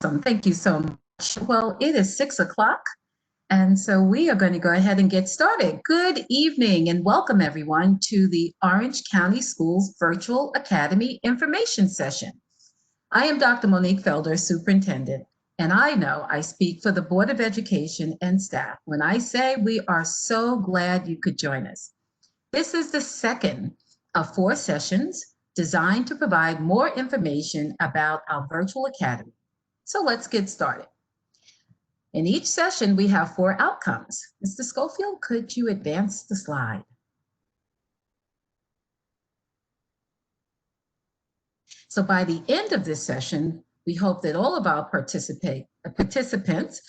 Awesome. Thank you so much. Well, it is 6 o'clock, and so we are going to go ahead and get started. Good evening and welcome everyone to the Orange County Schools Virtual Academy Information Session. I am Dr. Monique Felder, Superintendent, and I know I speak for the Board of Education and staff when I say we are so glad you could join us. This is the second of 4 sessions designed to provide more information about our virtual academy. So let's get started. In each session, we have 4 outcomes. Mr. Schofield, could you advance the slide? So by the end of this session, we hope that all of our participants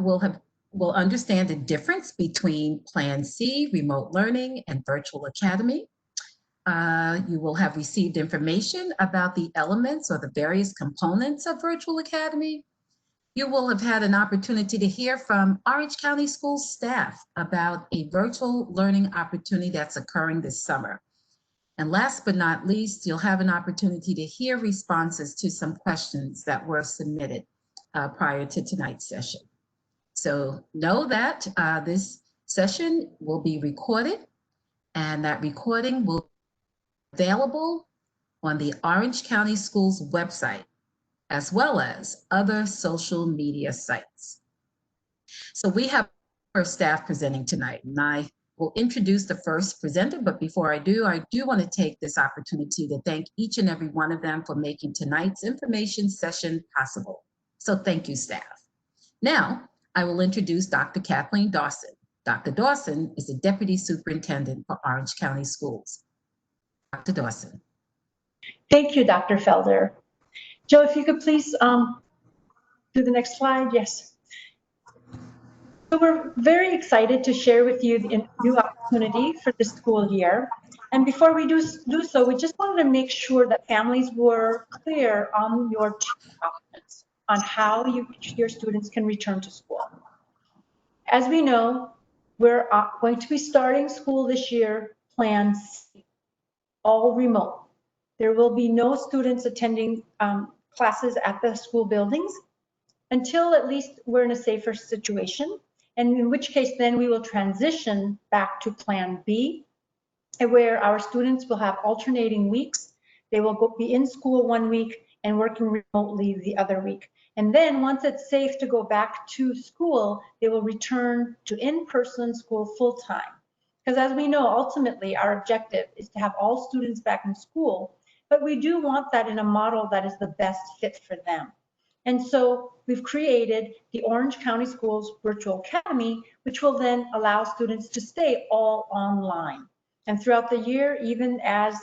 will understand the difference between Plan C, remote learning, and virtual academy. You will have received information about the elements or the various components of virtual academy. You will have had an opportunity to hear from Orange County School staff about a virtual learning opportunity that's occurring this summer. And last but not least, you'll have an opportunity to hear responses to some questions that were submitted prior to tonight's session. So know that this session will be recorded, and that recording will be available on the Orange County Schools website, as well as other social media sites. So we have our staff presenting tonight, and I will introduce the first presenter, but before I do want to take this opportunity to thank each and every one of them for making tonight's information session possible. So thank you, staff. Now, I will introduce Dr. Kathleen Dawson. Dr. Dawson is the Deputy Superintendent for Orange County Schools. Dr. Dawson. Thank you, Dr. Felder. Joe, if you could please do the next slide. Yes. So we're very excited to share with you the new opportunity for the school year. And before we do so, we just wanted to make sure that families were clear on your 2 options on how your students can return to school. As we know, we're going to be starting school this year, Plan C, all remote. There will be no students attending classes at the school buildings until at least we're in a safer situation, and in which case then we will transition back to Plan B, where our students will have alternating weeks. They will be in school 1 week and working remotely the other week. And then once it's safe to go back to school, they will return to in-person school full-time. Because as we know, ultimately our objective is to have all students back in school, but we do want that in a model that is the best fit for them. And so we've created the Orange County Schools Virtual Academy, which will then allow students to stay all online. And throughout the year, even as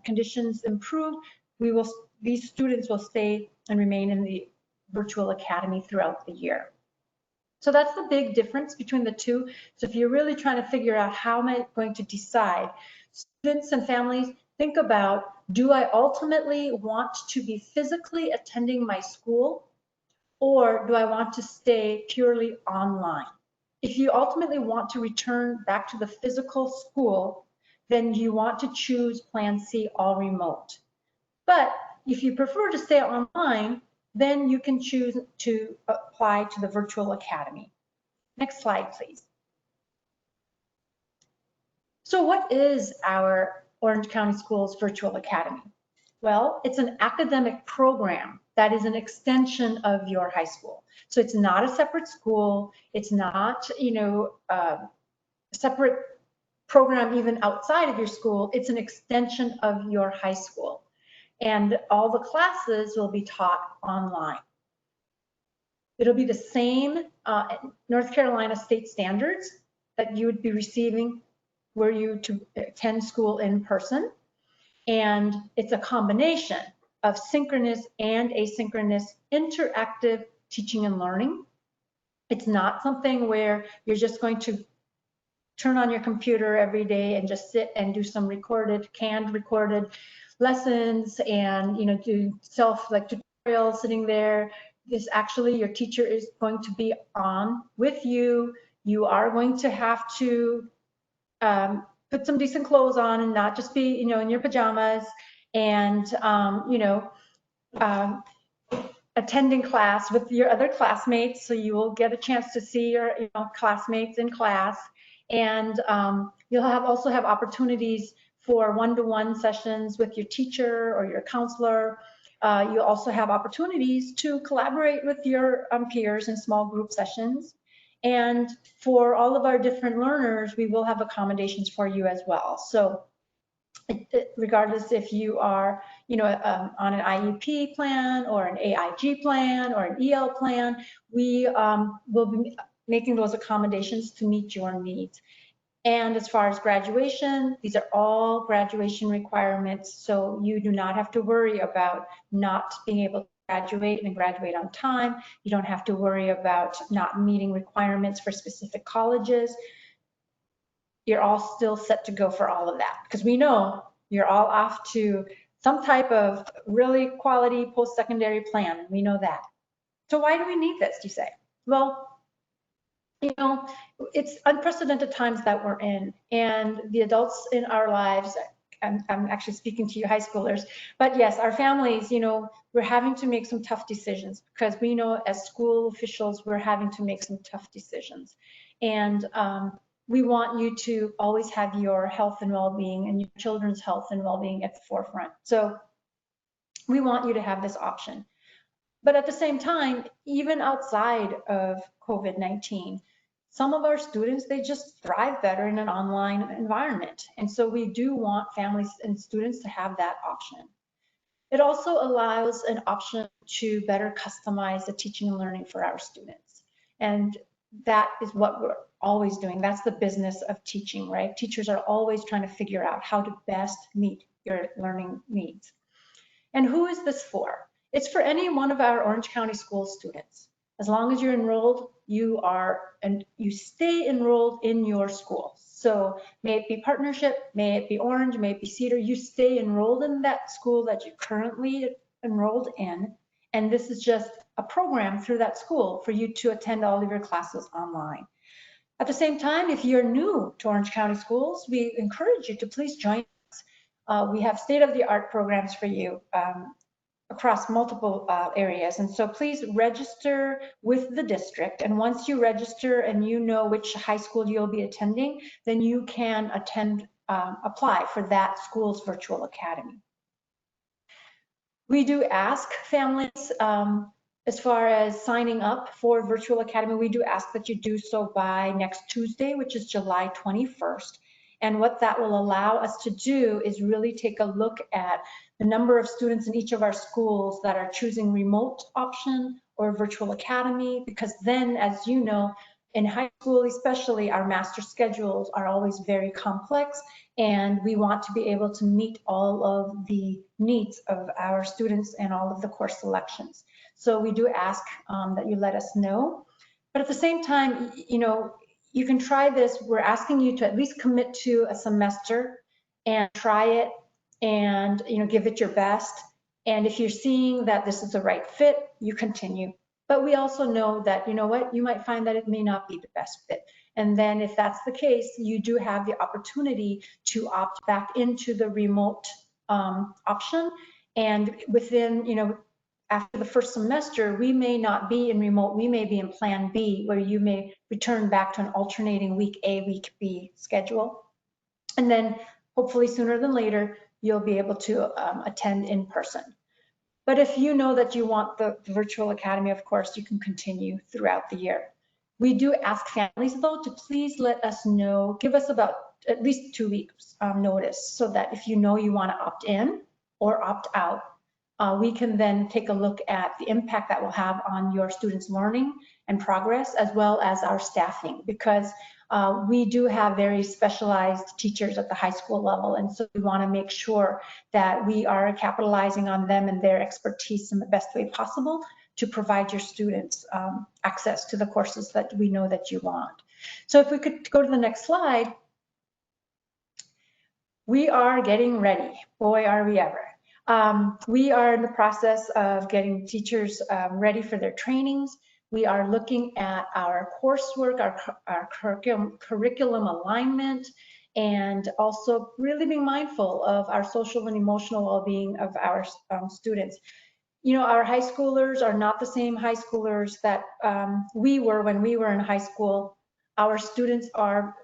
conditions improve, these students will stay and remain in the Virtual Academy throughout the year. So that's the big difference between the two. So if you're really trying to figure out how am I going to decide, students and families, think about, do I ultimately want to be physically attending my school, or do I want to stay purely online? If you ultimately want to return back to the physical school, then you want to choose Plan C, all remote. But if you prefer to stay online, then you can choose to apply to the Virtual Academy. Next slide, please. So what is our Orange County Schools Virtual Academy? Well, it's an academic program that is an extension of your high school. So it's not a separate school. It's not, a separate program even outside of your school. It's an extension of your high school. And all the classes will be taught online. It'll be the same North Carolina state standards that you would be receiving were you to attend school in person. And it's a combination of synchronous and asynchronous interactive teaching and learning. It's not something where you're just going to turn on your computer every day and just sit and do some canned recorded lessons and do tutorials sitting there. This actually, your teacher is going to be on with you. You are going to have to put some decent clothes on and not just be in your pajamas, and attending class with your other classmates, so you will get a chance to see your classmates in class. And you'll also have opportunities for one-to-one sessions with your teacher or your counselor. You'll also have opportunities to collaborate with your peers in small group sessions. And for all of our different learners, we will have accommodations for you as well. So regardless if you are, on an IEP plan or an AIG plan or an EL plan, we will be making those accommodations to meet your needs. And as far as graduation, these are all graduation requirements, so you do not have to worry about not being able to graduate and graduate on time. You don't have to worry about not meeting requirements for specific colleges. You're all still set to go for all of that, because we know you're all off to some type of really quality post-secondary plan. We know that. So why do we need this, do you say? Well, it's unprecedented times that we're in, and the adults in our lives, I'm actually speaking to you high schoolers, but yes, our families, we're having to make some tough decisions, because we know as school officials, we're having to make some tough decisions. And we want you to always have your health and well-being and your children's health and well-being at the forefront. So we want you to have this option. But at the same time, even outside of COVID-19, some of our students, they just thrive better in an online environment. And so we do want families and students to have that option. It also allows an option to better customize the teaching and learning for our students. And that is what we're always doing. That's the business of teaching, right? Teachers are always trying to figure out how to best meet your learning needs. And who is this for? It's for any one of our Orange County school students. As long as you're enrolled, you stay enrolled in your school. So may it be partnership, may it be Orange, may it be Cedar, you stay enrolled in that school that you're currently enrolled in. And this is just a program through that school for you to attend all of your classes online. At the same time, if you're new to Orange County schools, we encourage you to please join us. We have state-of-the-art programs for you across multiple areas. And so please register with the district. And once you register and you know which high school you'll be attending, then you can apply for that school's virtual academy. We do ask families, as far as signing up for virtual academy, we do ask that you do so by next Tuesday, which is July 21st. And what that will allow us to do is really take a look at the number of students in each of our schools that are choosing remote option or virtual academy, because then, as you know, in high school especially, our master schedules are always very complex, and we want to be able to meet all of the needs of our students and all of the course selections. So we do ask that you let us know. But at the same time, you can try this. We're asking you to at least commit to a semester and try it and give it your best. And if you're seeing that this is the right fit, you continue. But we also know that, you might find that it may not be the best fit. And then if that's the case, you do have the opportunity to opt back into the remote option. And within, after the first semester, we may not be in remote, we may be in plan B, where you may return back to an alternating week A, week B schedule. And then hopefully sooner than later, you'll be able to attend in person. But if you know that you want the virtual academy, of course, you can continue throughout the year. We do ask families, though, to please let us know, give us about at least 2 weeks notice, so that if you know you want to opt in or opt out, we can then take a look at the impact that will have on your students' learning and progress, as well as our staffing, because we do have very specialized teachers at the high school level. And so we want to make sure that we are capitalizing on them and their expertise in the best way possible to provide your students access to the courses that we know that you want. So if we could go to the next slide. We are getting ready. Boy, are we ever. We are in the process of getting teachers ready for their trainings. We are looking at our coursework, our curriculum alignment, and also really being mindful of our social and emotional well-being of our students. you know, our high schoolers are not the same high schoolers that we were when we were in high school. Our students are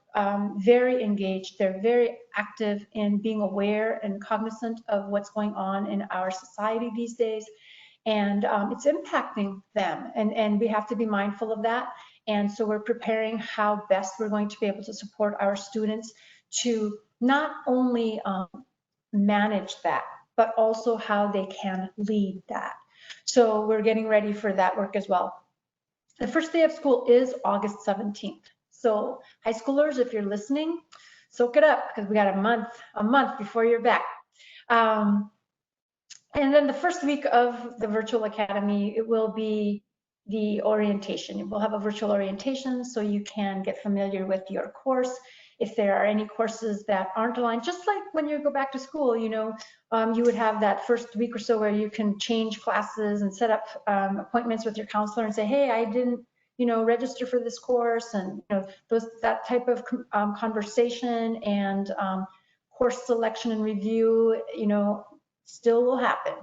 very engaged. They're very active in being aware and cognizant of what's going on in our society these days. And it's impacting them. And we have to be mindful of that. And so we're preparing how best we're going to be able to support our students to not only manage that, but also how they can lead that. So we're getting ready for that work as well. The first day of school is August 17th. So high schoolers, if you're listening, soak it up because we got a month before you're back. And then the first week of the virtual academy, it will be the orientation. We'll have a virtual orientation so you can get familiar with your course. If there are any courses that aren't aligned, just like when you go back to school, you know, you would have that first week or so where you can change classes and set up appointments with your counselor and say, hey, I didn't, you know, register for this course, and you know, that type of conversation and course selection and review, you know, still will happen.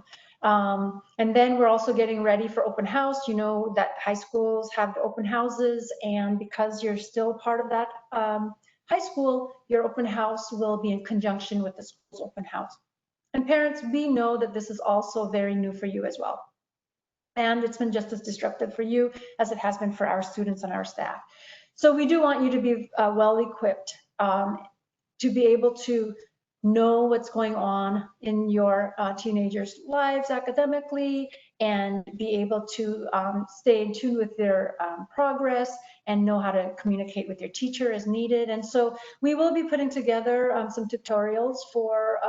And then we're also getting ready for open house. You know that high schools have the open houses, and because you're still part of that high school, your open house will be in conjunction with the school's open house. And parents, we know that this is also very new for you as well. And it's been just as disruptive for you as it has been for our students and our staff. So we do want you to be well equipped to be able to know what's going on in your teenagers' lives academically, and be able to stay in tune with their progress and know how to communicate with your teacher as needed. And so we will be putting together some tutorials for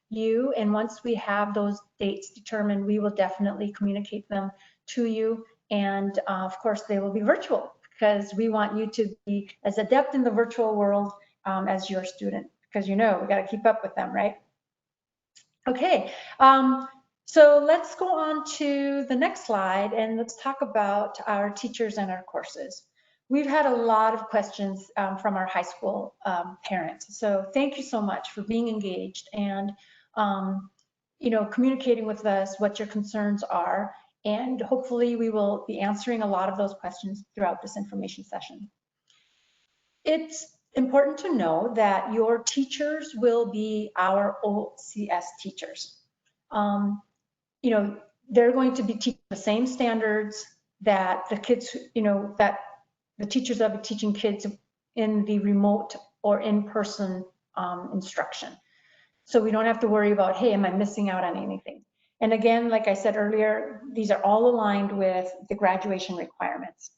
you. And once we have those dates determined, we will definitely communicate them to you. And of course, they will be virtual because we want you to be as adept in the virtual world as your student, because you know we got to keep up with them, right? Okay, so let's go on to the next slide and let's talk about our teachers and our courses. We've had a lot of questions from our high school parents, so thank you so much for being engaged and you know, communicating with us what your concerns are, and hopefully we will be answering a lot of those questions throughout this information session. It's important to know that your teachers will be our OCS teachers. You know, they're going to be teaching the same standards that the kids, you know, that the teachers that will be teaching kids in the remote or in-person instruction. So we don't have to worry about, hey, am I missing out on anything? And again, like I said earlier, these are all aligned with the graduation requirements.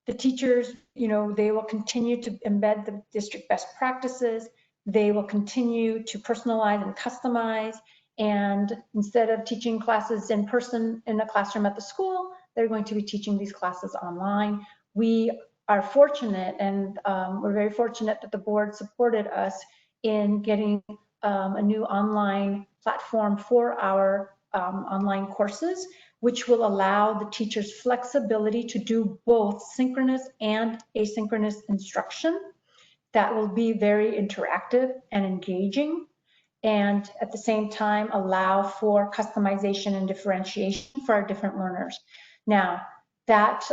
The teachers, you know, they will continue to embed the district best practices. They will continue to personalize and customize. And instead of teaching classes in person in a classroom at the school, they're going to be teaching these classes online. We are fortunate, and we're very fortunate that the board supported us in getting a new online platform for our online courses, which will allow the teachers flexibility to do both synchronous and asynchronous instruction. That will be very interactive and engaging, and at the same time allow for customization and differentiation for our different learners. Now, that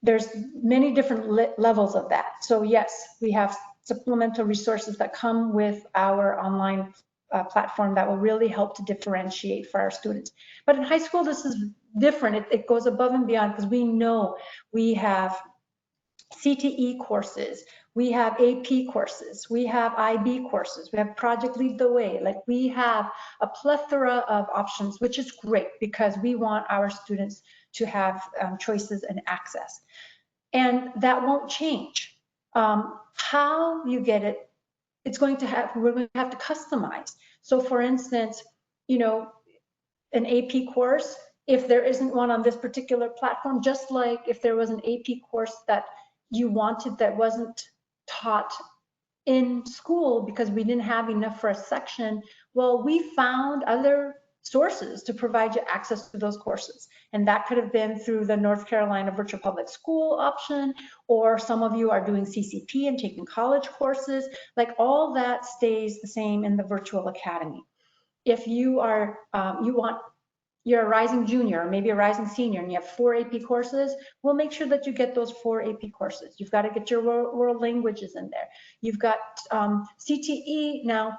there's many different levels of that. So yes, we have supplemental resources that come with our online platform that will really help to differentiate for our students. But in high school, this is different. It goes above and beyond, because we know we have CTE courses, we have AP courses, we have IB courses, we have Project Lead the Way. Like, we have a plethora of options, which is great because we want our students to have choices and access. And that won't change. How you get it, it's going to have, we're going to have to customize. So for instance, you know, an AP course, if there isn't one on this particular platform, just like if there was an AP course that you wanted that wasn't taught in school because we didn't have enough for a section, well, we found other sources to provide you access to those courses. And that could have been through the North Carolina Virtual Public School option, or some of you are doing CCP and taking college courses. Like, all that stays the same in the virtual academy. If you are, you want you're a rising junior or maybe a rising senior and you have 4 AP courses, we'll make sure that you get those 4 AP courses. You've got to get your world languages in there. You've got CTE now.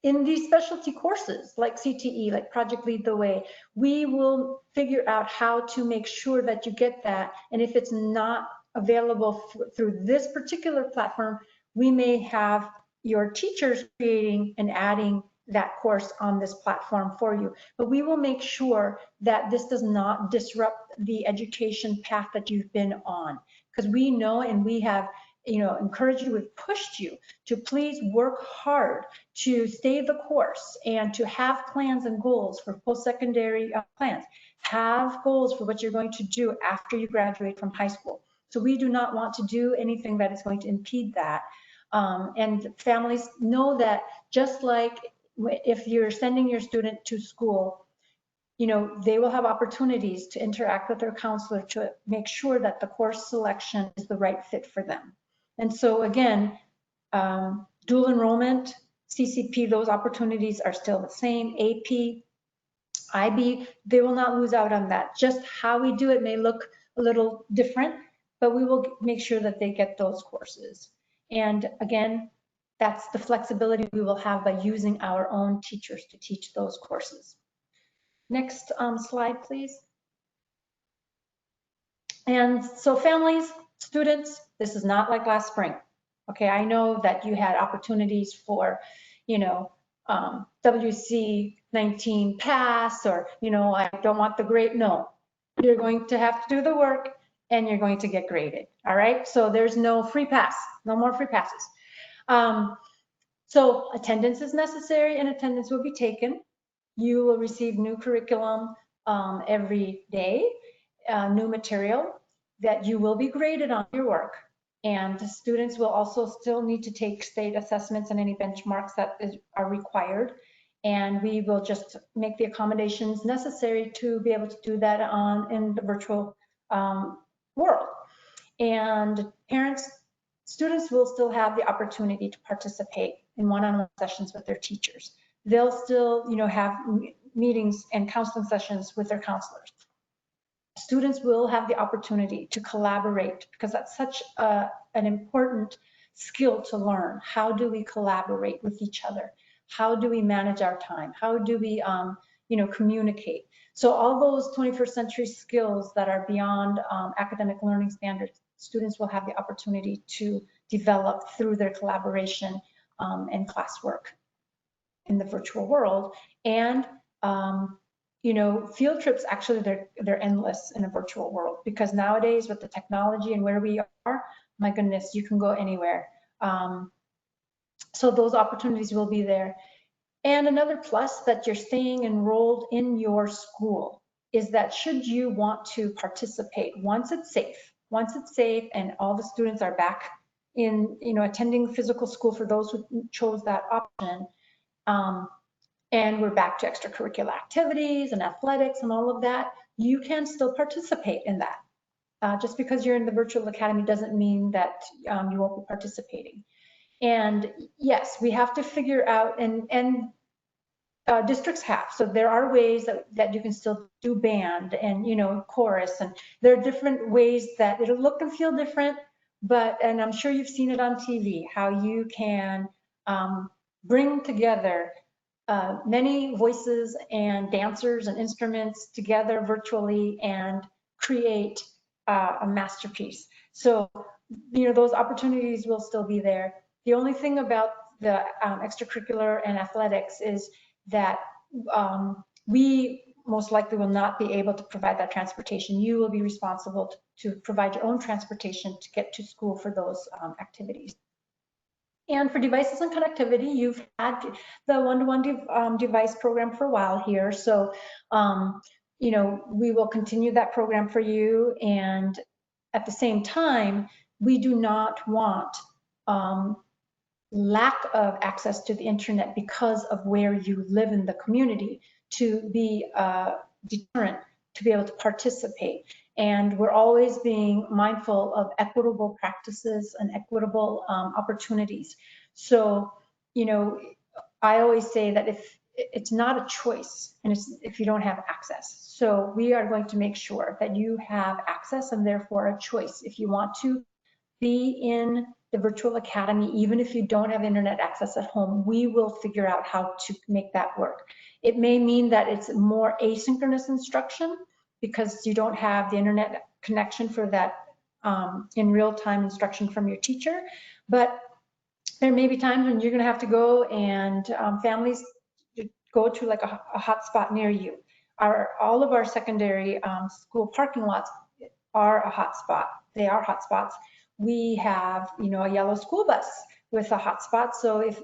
In these specialty courses like CTE, like Project Lead the Way, we will figure out how to make sure that you get that. And if it's not available through this particular platform, we may have your teachers creating and adding that course on this platform for you. But we will make sure that this does not disrupt the education path that you've been on, because we know and we have encouraged you, we've pushed you to please work hard to stay the course and to have plans and goals for post-secondary plans. Have goals for what you're going to do after you graduate from high school. So we do not want to do anything that is going to impede that. And families know that, just like if you're sending your student to school, they will have opportunities to interact with their counselor to make sure that the course selection is the right fit for them. And so again, dual enrollment, CCP, those opportunities are still the same. AP, IB, they will not lose out on that. Just how we do it may look a little different, but we will make sure that they get those courses. And again, that's the flexibility we will have by using our own teachers to teach those courses. Next slide, please. And so families, students, this is not like last spring. Okay, I know that you had opportunities for, WC-19 pass, or, I don't want the grade. No, you're going to have to do the work and you're going to get graded. All right, so there's no free pass, no more free passes. So attendance is necessary and attendance will be taken. You will receive new curriculum every day, new material that you will be graded on your work. And the students will also still need to take state assessments and any benchmarks that are required. And we will just make the accommodations necessary to be able to do that in the virtual world. And students will still have the opportunity to participate in one-on-one sessions with their teachers. They'll still, have meetings and counseling sessions with their counselors. Students will have the opportunity to collaborate, because that's such an important skill to learn. How do we collaborate with each other? How do we manage our time? How do we, communicate? So all those 21st century skills that are beyond academic learning standards, students will have the opportunity to develop through their collaboration and classwork in the virtual world. And field trips, actually they're endless in a virtual world, because nowadays with the technology and where we are, my goodness, you can go anywhere. So those opportunities will be there. And another plus that you're staying enrolled in your school is that should you want to participate, once it's safe and all the students are back in, attending physical school for those who chose that option, and we're back to extracurricular activities and athletics and all of that, you can still participate in that. Just because you're in the virtual academy doesn't mean that you won't be participating. And yes, we have to figure out, and districts have, so there are ways that you can still do band and chorus, and there are different ways that it'll look and feel different, and I'm sure you've seen it on TV, how you can bring together many voices and dancers and instruments together virtually and create a masterpiece. So, those opportunities will still be there. The only thing about the extracurricular and athletics is that we most likely will not be able to provide that transportation. You will be responsible to provide your own transportation to get to school for those activities. And for devices and connectivity, you've had the one-to-one device program for a while here. So, we will continue that program for you. And at the same time, we do not want lack of access to the internet because of where you live in the community to be a deterrent to be able to participate. And we're always being mindful of equitable practices and equitable opportunities. So, I always say that if it's not a choice, and it's if you don't have access. So we are going to make sure that you have access and therefore a choice. If you want to be in the virtual academy, even if you don't have internet access at home, we will figure out how to make that work. It may mean that it's more asynchronous instruction because you don't have the internet connection for that in real-time instruction from your teacher, but there may be times when you're going to have to go and families go to like a hotspot near you. All of our secondary school parking lots are a hotspot. They are hotspots. We have, a yellow school bus with a hotspot. So if,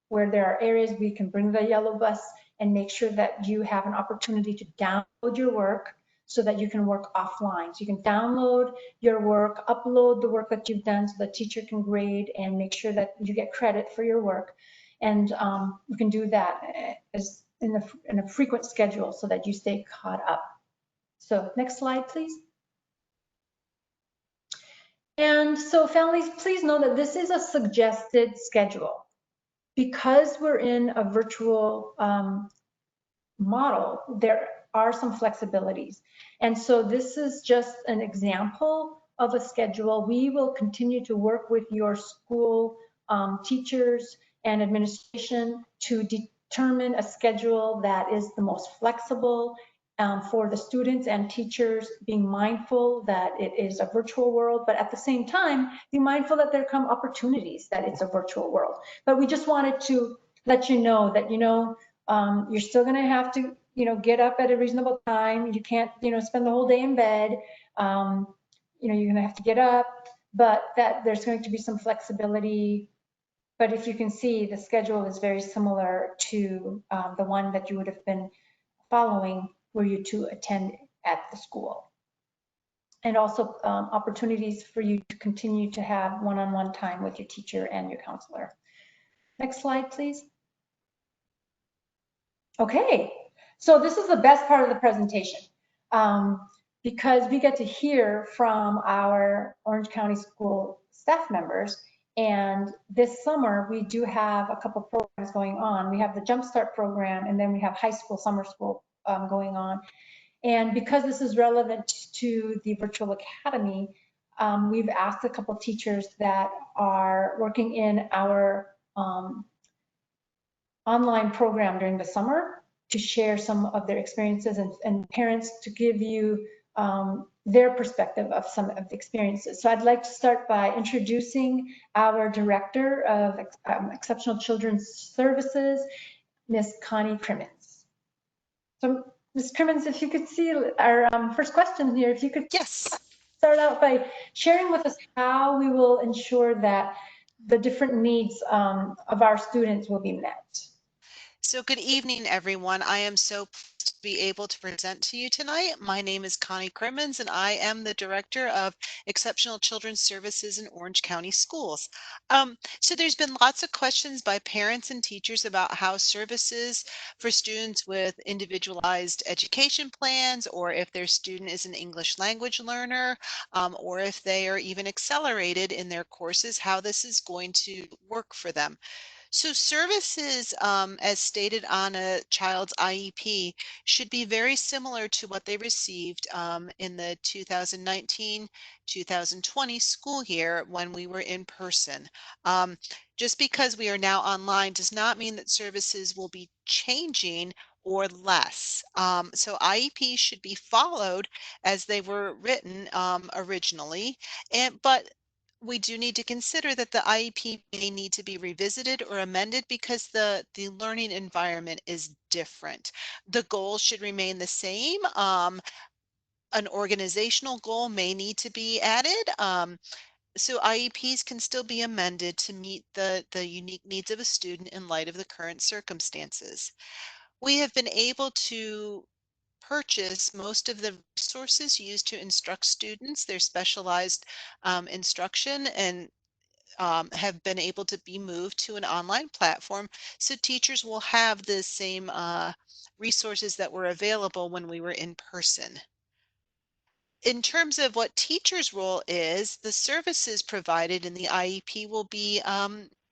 where there are areas we can bring the yellow bus and make sure that you have an opportunity to download your work so that you can work offline. So you can download your work, upload the work that you've done so the teacher can grade and make sure that you get credit for your work. And you can do that as in a frequent schedule so that you stay caught up. So next slide, please. And so families, please know that this is a suggested schedule. Because we're in a virtual model, there are some flexibilities. And so this is just an example of a schedule. We will continue to work with your school teachers and administration to determine a schedule that is the most flexible for the students and teachers, being mindful that it is a virtual world, but at the same time, be mindful that there come opportunities that it's a virtual world. But we just wanted to let you know that, you're still going to have to, get up at a reasonable time. You can't, spend the whole day in bed. You're going to have to get up, but that there's going to be some flexibility. But if you can see, the schedule is very similar to the one that you would have been following were you to attend at the school. And also opportunities for you to continue to have one-on-one time with your teacher and your counselor. Next slide, please. Okay, so this is the best part of the presentation because we get to hear from our Orange County School staff members. And this summer, we do have a couple programs going on. We have the Jumpstart program, and then we have high school summer school going on. And because this is relevant to the virtual academy, we've asked a couple teachers that are working in our online program during the summer to share some of their experiences and parents to give you their perspective of some of the experiences. So I'd like to start by introducing our Director of Exceptional Children's Services, Ms. Connie Crimmins. So Ms. Crimmins, if you could see our first question here, if you could start out by sharing with us how we will ensure that the different needs of our students will be met. So good evening, everyone. I am so pleased to be able to present to you tonight. My name is Connie Crimmins, and I am the Director of Exceptional Children's Services in Orange County Schools. So there's been lots of questions by parents and teachers about how services for students with individualized education plans, or if their student is an English language learner, or if they are even accelerated in their courses, how this is going to work for them. So services, as stated on a child's IEP, should be very similar to what they received in the 2019-2020 school year when we were in person. Just because we are now online does not mean that services will be changing or less. So IEPs should be followed as they were written originally, but we do need to consider that the IEP may need to be revisited or amended because the learning environment is different. The goals should remain the same. An organizational goal may need to be added. So IEPs can still be amended to meet the unique needs of a student in light of the current circumstances. We have been able to purchase most of the resources used to instruct students, their specialized instruction, and have been able to be moved to an online platform. So teachers will have the same resources that were available when we were in person. In terms of what teachers' role is, the services provided in the IEP will be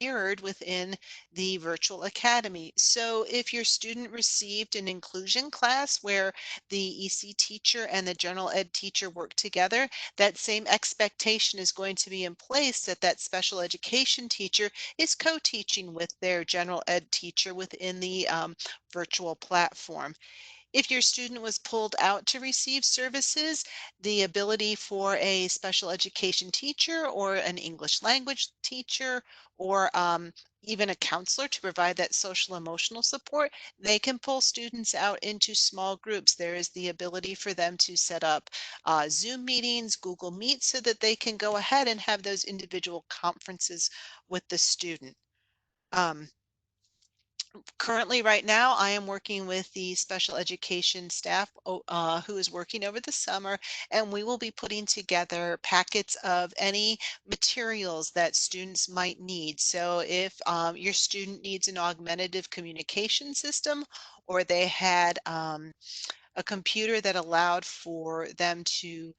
mirrored within the virtual academy. So if your student received an inclusion class where the EC teacher and the general ed teacher work together, that same expectation is going to be in place that that special education teacher is co-teaching with their general ed teacher within the virtual platform. If your student was pulled out to receive services, the ability for a special education teacher or an English language teacher or even a counselor to provide that social emotional support, they can pull students out into small groups. There is the ability for them to set up Zoom meetings, Google Meet, so that they can go ahead and have those individual conferences with the student. Um, Currently, right now, I am working with the special education staff who is working over the summer, and we will be putting together packets of any materials that students might need. So if your student needs an augmentative communication system, or they had a computer that allowed for them to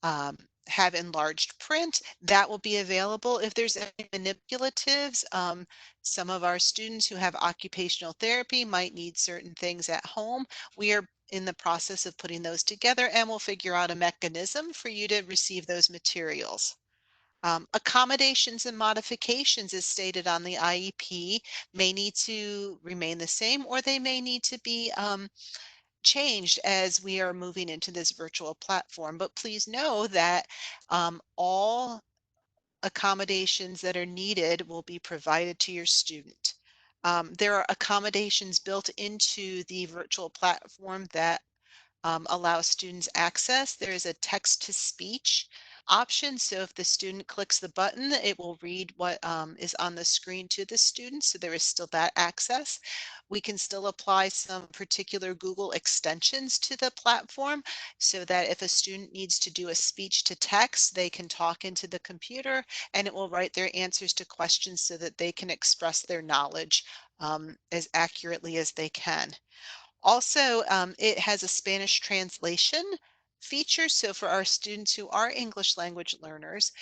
um, have enlarged print, that will be available. If there's any manipulatives, some of our students who have occupational therapy might need certain things at home. We are in the process of putting those together, and we'll figure out a mechanism for you to receive those materials. Accommodations and modifications as stated on the IEP may need to remain the same, or they may need to be changed as we are moving into this virtual platform. But please know that all accommodations that are needed will be provided to your student. There are accommodations built into the virtual platform that allow students access. There is a text to speech option. So if the student clicks the button, it will read what is on the screen to the student. So there is still that access. We can still apply some particular Google extensions to the platform so that if a student needs to do a speech to text, they can talk into the computer and it will write their answers to questions so that they can express their knowledge as accurately as they can. Also, it has a Spanish translation feature. So for our students who are English language learners,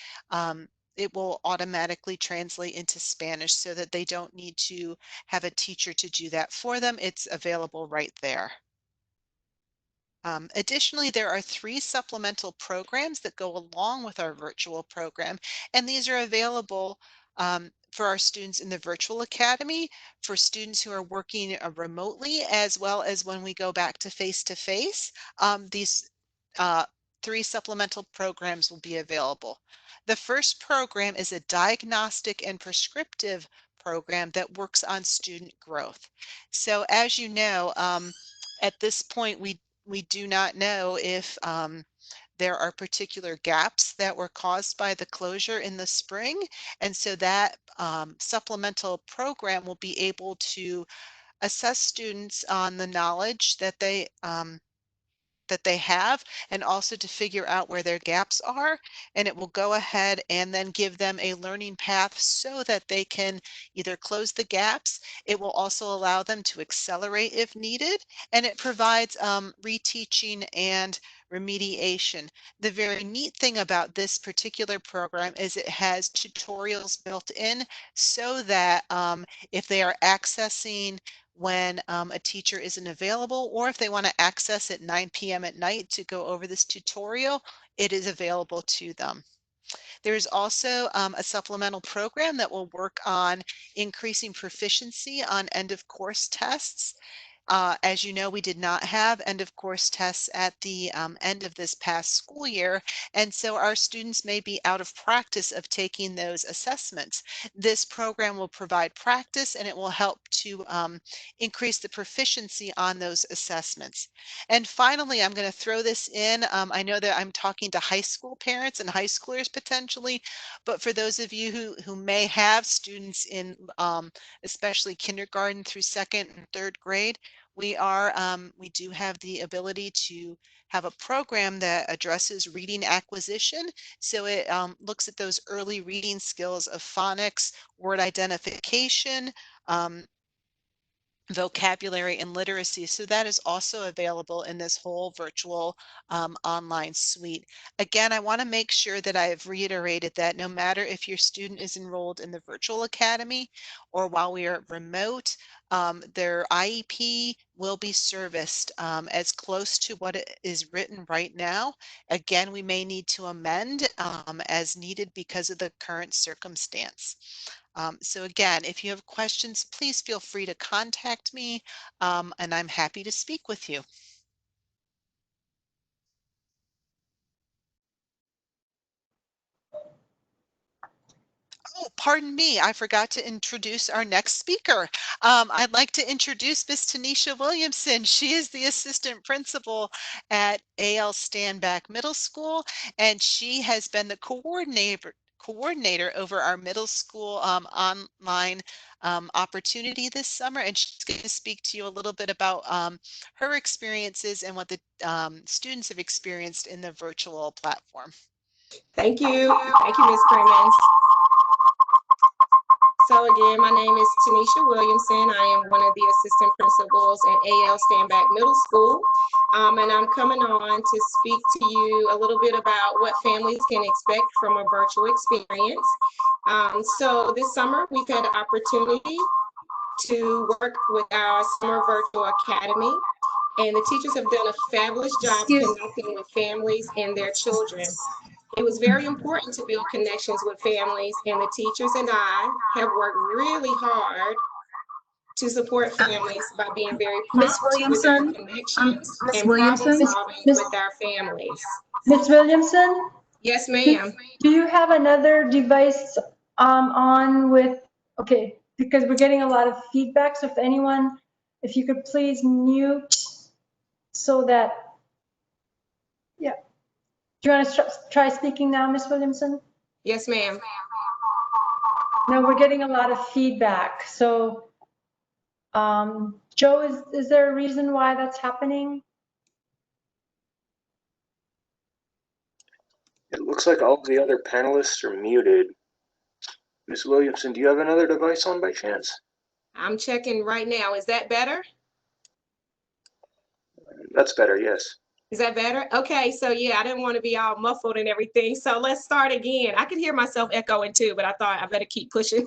it will automatically translate into Spanish so that they don't need to have a teacher to do that for them. It's available right there. Additionally, there are 3 supplemental programs that go along with our virtual program, and these are available for our students in the virtual academy, for students who are working remotely, as well as when we go back to face-to-face. These uh, 3 supplemental programs will be available. The first program is a diagnostic and prescriptive program that works on student growth. So as you know, at this point, we do not know if there are particular gaps that were caused by the closure in the spring. And so that supplemental program will be able to assess students on the knowledge that they have, and also to figure out where their gaps are. And it will go ahead and then give them a learning path so that they can either close the gaps. It will also allow them to accelerate if needed. And it provides reteaching and remediation. The very neat thing about this particular program is it has tutorials built in so that if they are accessing when a teacher isn't available, or if they want to access at 9 p.m. at night to go over this tutorial, it is available to them. There's also a supplemental program that will work on increasing proficiency on end of course tests. As you know, we did not have end of course tests at the end of this past school year, and so our students may be out of practice of taking those assessments. This program will provide practice and it will help to increase the proficiency on those assessments. And finally, I'm going to throw this in. I know that I'm talking to high school parents and high schoolers potentially, but for those of you who may have students in especially kindergarten through second and third grade, we do have the ability to have a program that addresses reading acquisition. So it looks at those early reading skills of phonics, word identification, um, vocabulary and literacy. So that is also available in this whole virtual online suite. Again, I want to make sure that I have reiterated that no matter if your student is enrolled in the virtual academy or while we are remote, their IEP will be serviced as close to what it is written right now. Again, we may need to amend as needed because of the current circumstance. So again, if you have questions, please feel free to contact me, and I'm happy to speak with you. Oh, pardon me, I forgot to introduce our next speaker. I'd like to introduce Miss Tanisha Williamson. She is the assistant principal at A.L. Stanback Middle School, and she has been the coordinator over our middle school online opportunity this summer, and she's going to speak to you a little bit about her experiences and what the students have experienced in the virtual platform. Thank you. Thank you, Ms. Crimmins. So again, my name is Tanisha Williamson. I am one of the assistant principals at A.L. Stanback Middle School. And I'm coming on to speak to you a little bit about what families can expect from a virtual experience. So this summer, we've had the opportunity to work with our Summer Virtual Academy. And the teachers have done a fabulous job connecting with families and their children. It was very important to build connections with families, and the teachers and I have worked really hard to support families by being very Miss prompt with our connections and problem solving with our families. Ms. Williamson, Yes, ma'am. do you have another device on with, okay, because we're getting a lot of feedback, so if you could please mute so that, yeah. Do you want to try speaking now, Ms. Williamson? Yes, ma'am. No, we're getting a lot of feedback. So, Joe, is there a reason why that's happening? It looks like all the other panelists are muted. Ms. Williamson, do you have another device on by chance? I'm checking right now. Is that better? That's better, yes. Is that better? Okay, so yeah, I didn't want to be all muffled and everything. So let's start again. I can hear myself echoing too, but I thought I better keep pushing.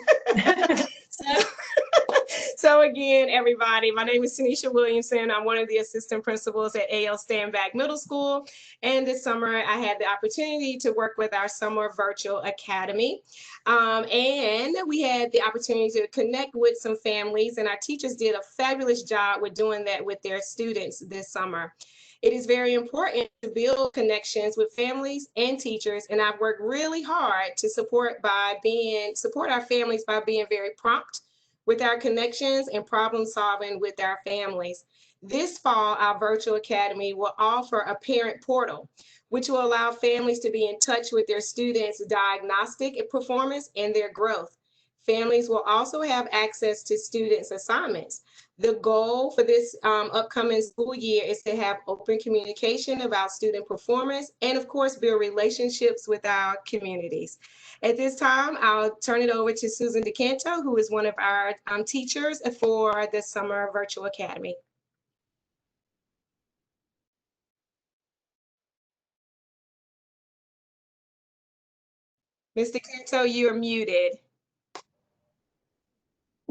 So again, everybody, my name is Tanisha Williamson. I'm one of the assistant principals at A.L. Stanback Middle School. And this summer, I had the opportunity to work with our Summer Virtual Academy. And we had the opportunity to connect with some families, and our teachers did a fabulous job with doing that with their students this summer. It is very important to build connections with families and teachers, and I've worked really hard to support our families by being very prompt with our connections and problem solving with our families. This fall, our virtual academy will offer a parent portal, which will allow families to be in touch with their students' diagnostic performance and their growth. Families will also have access to students' assignments. The goal for this upcoming school year is to have open communication about student performance and, of course, build relationships with our communities. At this time, I'll turn it over to Susan DeCanto, who is one of our teachers for the Summer Virtual Academy. Ms. DeCanto, you are muted.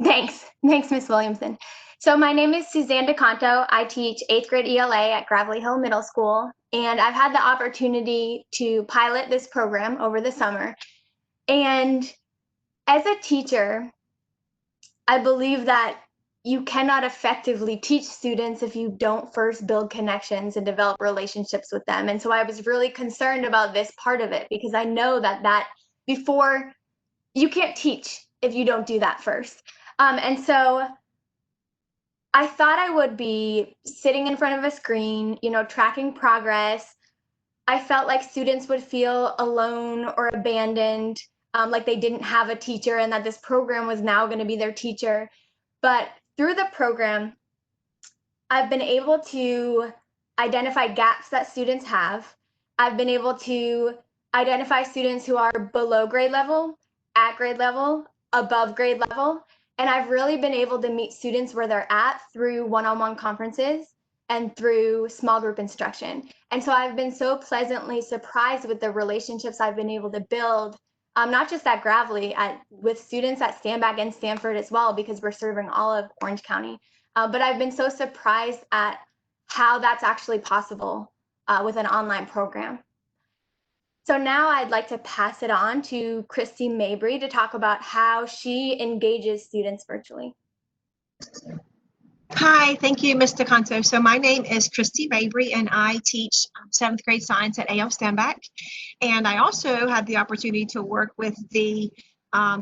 Thanks, Ms. Williamson. So my name is Suzanne DeCanto. I teach 8th grade ELA at Gravelly Hill Middle School, and I've had the opportunity to pilot this program over the summer. And as a teacher, I believe that you cannot effectively teach students if you don't first build connections and develop relationships with them. And so I was really concerned about this part of it, because I know that before, you can't teach if you don't do that first. And so I thought I would be sitting in front of a screen, tracking progress. I felt like students would feel alone or abandoned, like they didn't have a teacher and that this program was now going to be their teacher. But through the program, I've been able to identify gaps that students have. I've been able to identify students who are below grade level, at grade level, above grade level. And I've really been able to meet students where they're at through one-on-one conferences and through small group instruction. And so I've been so pleasantly surprised with the relationships I've been able to build, not just at Gravely, with students at Standback and Stanford as well, because we're serving all of Orange County. But I've been so surprised at how that's actually possible with an online program. So now I'd like to pass it on to Christy Mabry to talk about how she engages students virtually. Hi, thank you, Ms. DeCanto. So my name is Christy Babery, and I teach 7th grade science at A.L. Standback. And I also had the opportunity to work with the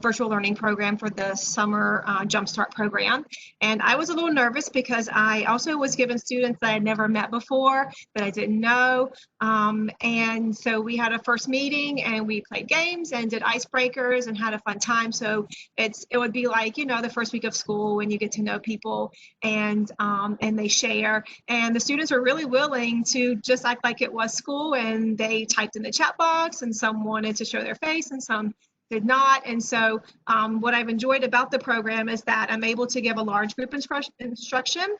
virtual learning program for the summer Jumpstart program. And I was a little nervous because I also was given students that I had never met before, that I didn't know. And so we had a first meeting and we played games and did icebreakers and had a fun time. So it would be like, you know, the first week of school when you get to know people and they share. And the students were really willing to just act like it was school, and they typed in the chat box, and some wanted to show their face and some did not. And so what I've enjoyed about the program is that I'm able to give a large group instruction.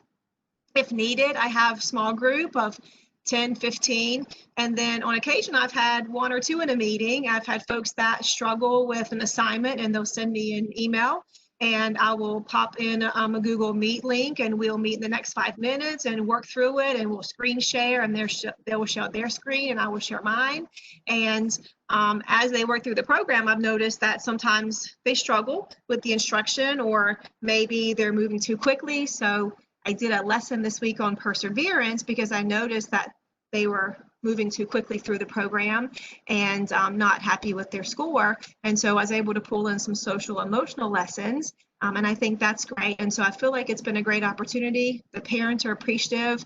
If needed, I have small group of 10, 15. And then on occasion, I've had 1 or 2 in a meeting. I've had folks that struggle with an assignment and they'll send me an email, and I will pop in a Google Meet link, and we'll meet in the next 5 minutes and work through it, and we'll screen share, and they will show their screen and I will share mine. And as they work through the program, I've noticed that sometimes they struggle with the instruction, or maybe they're moving too quickly. So I did a lesson this week on perseverance because I noticed that they were moving too quickly through the program and not happy with their score. And so I was able to pull in some social emotional lessons. And I think that's great. And so I feel like it's been a great opportunity. The parents are appreciative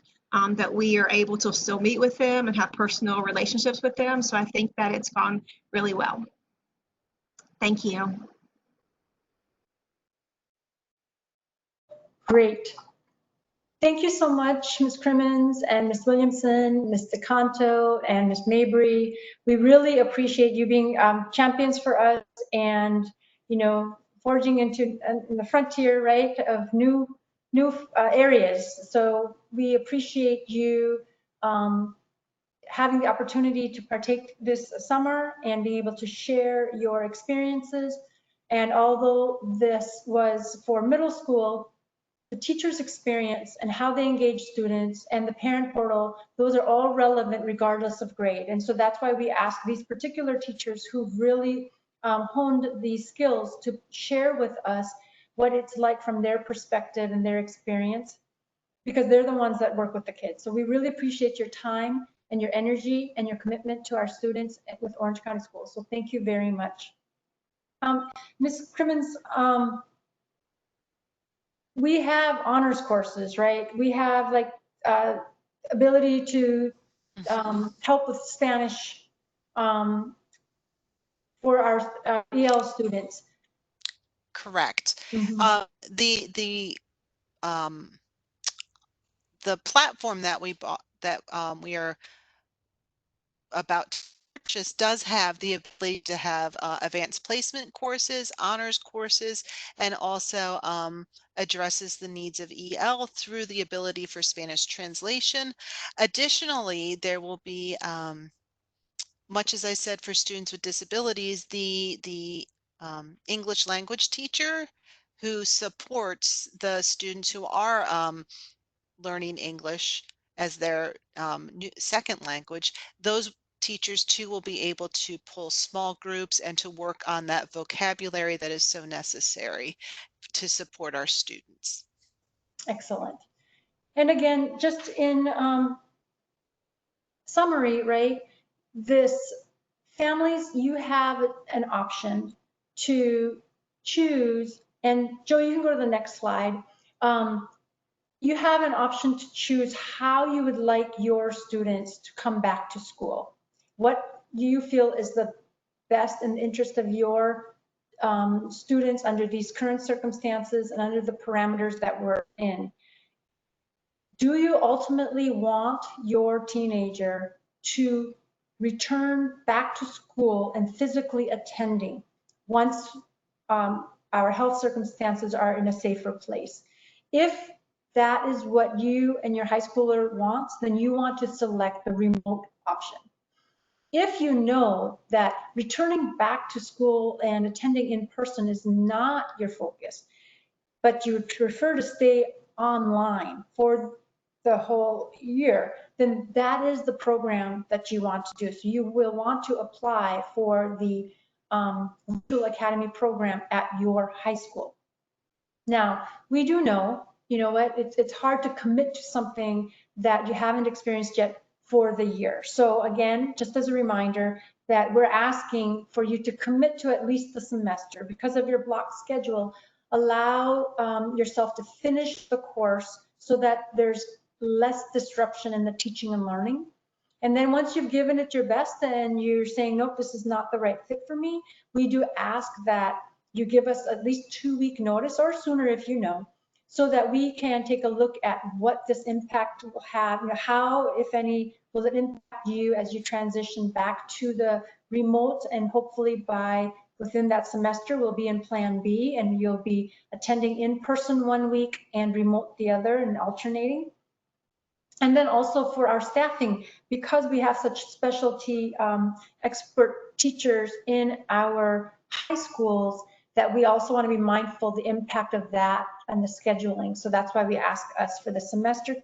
that we are able to still meet with them and have personal relationships with them. So I think that it's gone really well. Thank you. Great. Thank you so much, Ms. Crimmins and Ms. Williamson, Ms. DeCanto, and Ms. Mabry. We really appreciate you being champions for us and, you know, forging into the frontier, right, of new areas. So we appreciate you having the opportunity to partake this summer and being able to share your experiences. And although this was for middle school, the teacher's experience and how they engage students and the parent portal, those are all relevant regardless of grade. And so that's why we ask these particular teachers who've really honed these skills to share with us what it's like from their perspective and their experience, because they're the ones that work with the kids. So we really appreciate your time and your energy and your commitment to our students with Orange County Schools. So thank you very much. Ms. Crimmins, we have honors courses, right? We have like ability to help with Spanish for our EL students. Correct. Mm-hmm. The platform that we bought, that we are about to purchase, does have the ability to have advanced placement courses, honors courses, and also addresses the needs of EL through the ability for Spanish translation. Additionally, there will be, much as I said, for students with disabilities, the English language teacher who supports the students who are learning English as their second language. Those teachers too will be able to pull small groups and to work on that vocabulary that is so necessary to support our students. Excellent. And again, just in summary, right, this families, you have an option to choose, and Joe, you can go to the next slide. You have an option to choose how you would like your students to come back to school. What you feel is the best in the interest of your students under these current circumstances and under the parameters that we're in. Do you ultimately want your teenager to return back to school and physically attending once our health circumstances are in a safer place. If that is what you and your high schooler wants, then you want to select the remote option. If you know that returning back to school and attending in person is not your focus, but you prefer to stay online for the whole year, then that is the program that you want to do. So you will want to apply for the Virtual Academy program at your high school. Now, we do know, you know what, it's hard to commit to something that you haven't experienced yet for the year. So again, just as a reminder that we're asking for you to commit to at least the semester. Because of your block schedule, allow yourself to finish the course so that there's less disruption in the teaching and learning. And then once you've given it your best and you're saying, nope, this is not the right fit for me, we do ask that you give us at least 2-week notice or sooner if you know, so that we can take a look at what this impact will have, you know, how, if any, will it impact you as you transition back to the remote, and hopefully by within that semester we'll be in plan B and you'll be attending in person 1 week and remote the other and alternating. And then also for our staffing, because we have such specialty expert teachers in our high schools, that we also want to be mindful of the impact of that and the scheduling. So that's why we ask us for the semester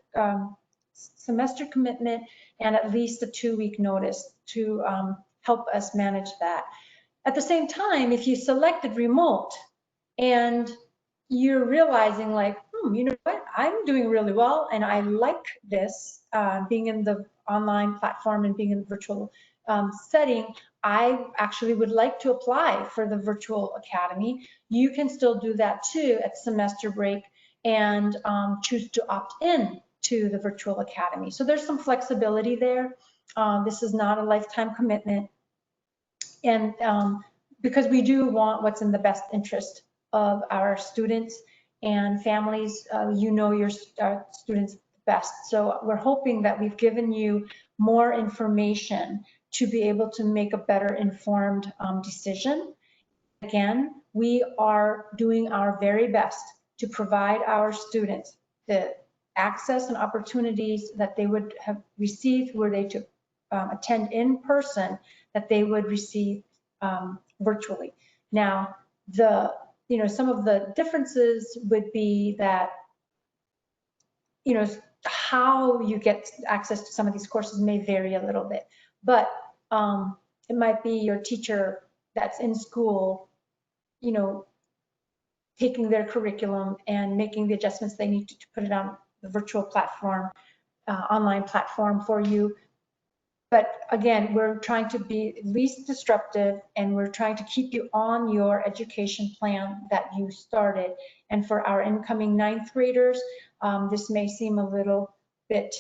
commitment and at least a 2-week notice to help us manage that. At the same time, if you selected remote and you're realizing like, you know what, I'm doing really well and I like this, being in the online platform and being in the virtual setting, I actually would like to apply for the Virtual Academy. You can still do that too at semester break and choose to opt in to the Virtual Academy. So there's some flexibility there. This is not a lifetime commitment. And because we do want what's in the best interest of our students and families, you know your students best. So we're hoping that we've given you more information to be able to make a better informed decision. Again, we are doing our very best to provide our students the access and opportunities that they would have received were they to attend in person, that they would receive virtually. Now, some of the differences would be that, how you get access to some of these courses may vary a little bit, but it might be your teacher that's in school, taking their curriculum and making the adjustments they need to put it on the virtual platform, online platform for you. But again, we're trying to be least disruptive and we're trying to keep you on your education plan that you started. And for our incoming 9th graders, this may seem a little bit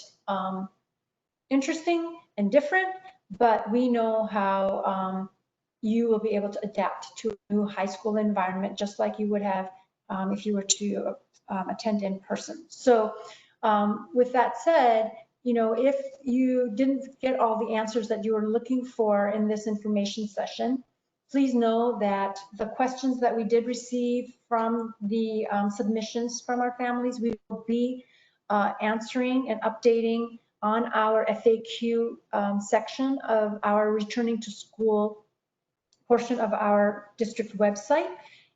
interesting and different, but we know how you will be able to adapt to a new high school environment, just like you would have if you were to attend in person. So with that said, if you didn't get all the answers that you were looking for in this information session, please know that the questions that we did receive from the submissions from our families, we will be answering and updating on our FAQ section of our returning to school portion of our district website.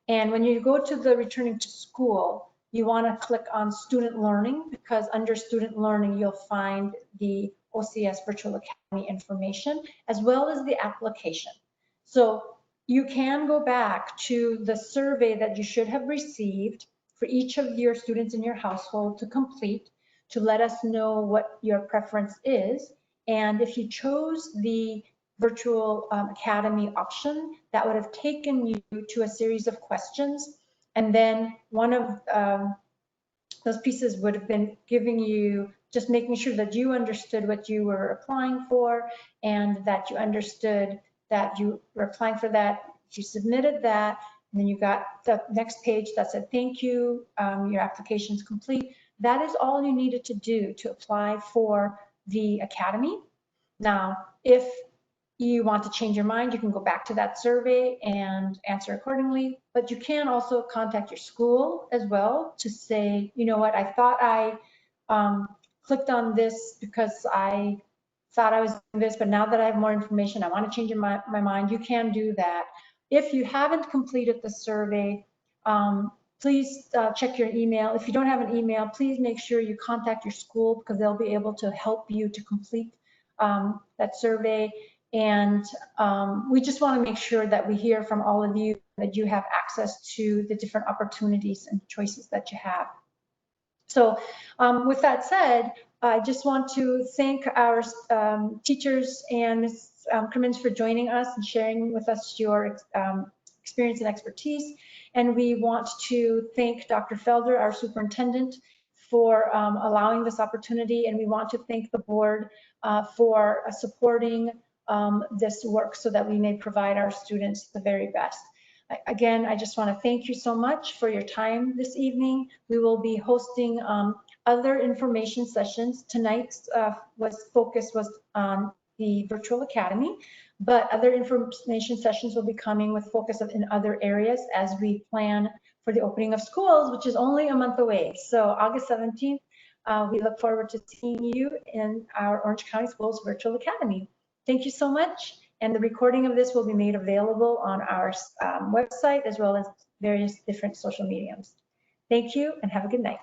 And when you go to the returning to school, you want to click on student learning, because under student learning, you'll find the OCS Virtual Academy information, as well as the application. So you can go back to the survey that you should have received for each of your students in your household to complete, to let us know what your preference is. And if you chose the Virtual Academy option, that would have taken you to a series of questions. And then one of those pieces would have been giving you, just making sure that you understood what you were applying for and that you understood that you were applying for that. You submitted that, and then you got the next page that said, thank you, your application is complete. That is all you needed to do to apply for the Academy. Now, if you want to change your mind, you can go back to that survey and answer accordingly. But you can also contact your school as well to say, you know what, I thought I clicked on this because I thought I was doing this, but now that I have more information, I want to change my mind. You can do that. If you haven't completed the survey, please check your email. If you don't have an email, please make sure you contact your school because they'll be able to help you to complete that survey. And we just want to make sure that we hear from all of you that you have access to the different opportunities and choices that you have. So with that said, I just want to thank our teachers and Ms. Crimmins for joining us and sharing with us your experience and expertise. And we want to thank Dr. Felder, our superintendent, for allowing this opportunity. And we want to thank the board for supporting this work so that we may provide our students the very best. Again, I just want to thank you so much for your time this evening. We will be hosting other information sessions. Tonight's focus was on the virtual academy, but other information sessions will be coming with focus in other areas as we plan for the opening of schools, which is only a month away. So August 17th, we look forward to seeing you in our Orange County Schools Virtual Academy. Thank you so much. And the recording of this will be made available on our website as well as various different social mediums. Thank you and have a good night.